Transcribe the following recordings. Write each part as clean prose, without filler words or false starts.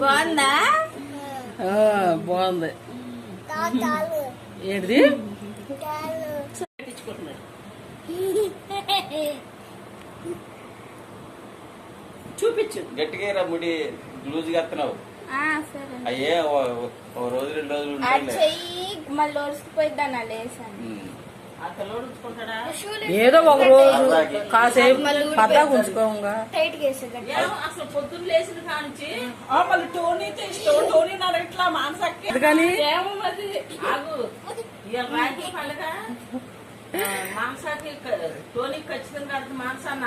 బాగుందా? బాగుంది. ఏంటిది? చూపించు గట్టిగా ముడి లూజ్ గా ఎత్తున్నావు. అయ్యే ఓ రోజు 2 రోజులు మళ్ళీ ఒడిసిపోయిద్దానా లేసాను. ఏదో ఒక రోజు కాసేపు పద్దాకు ఉంచుకోంగా. అసలు పొద్దున్న లేచిన కానించి మళ్ళీ టోనీతో ఇష్టం. టోనీ నా ఇట్లా మానసక్కి ఏమో మరి ఆగు. ఇవాళ రాఖీ పండుగ మాంసాకి టోనీ ఖచ్చితంగా అది మాంసాన్న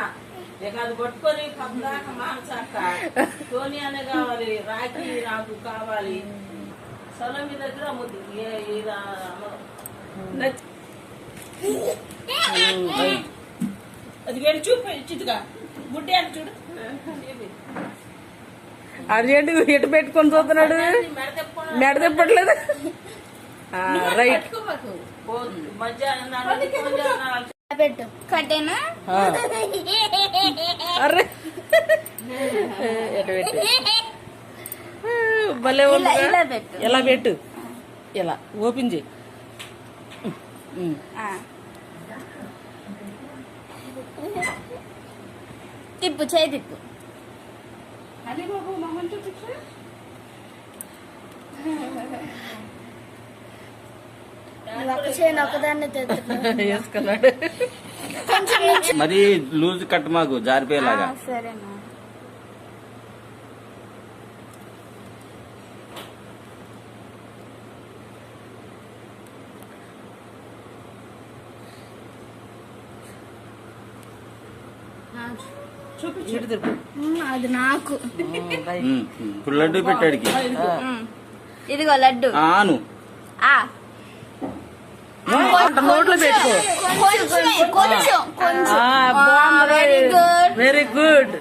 ఇక అది పట్టుకొని పద్దాక మాంసాక టోనీ అనే కావాలి, రాఖీ నాకు కావాలి. సొలం మీ దగ్గర అది వేడి చూపించుగా గుడ్డి అని చూడు. అర్జెంట్ ఎటు పెట్టుకొని చూస్తున్నాడు. మెడ తిప్పట్లేదు. రైట్ పెట్టు కట్టేనా? అర్రే ఎటు పెట్టు. భలే ఉంది. ఎలా పెట్టు, ఇలా ఓపెన్ చేయి. తిప్పు, చేయి తిప్పు. అలీబాబు మొహం చూపించు. ఒకదాన్ని వేసుకున్నాడు. మరి లూజ్ కట్ మాకు జారిపోయేలాగా. సరేనా? అది నాకు. ఇప్పుడు లడ్డు పెట్టాడికి. ఇదిగో లడ్డు. ఆను నోట్లో పెట్టుకో. కొంచెం వెరీ గుడ్.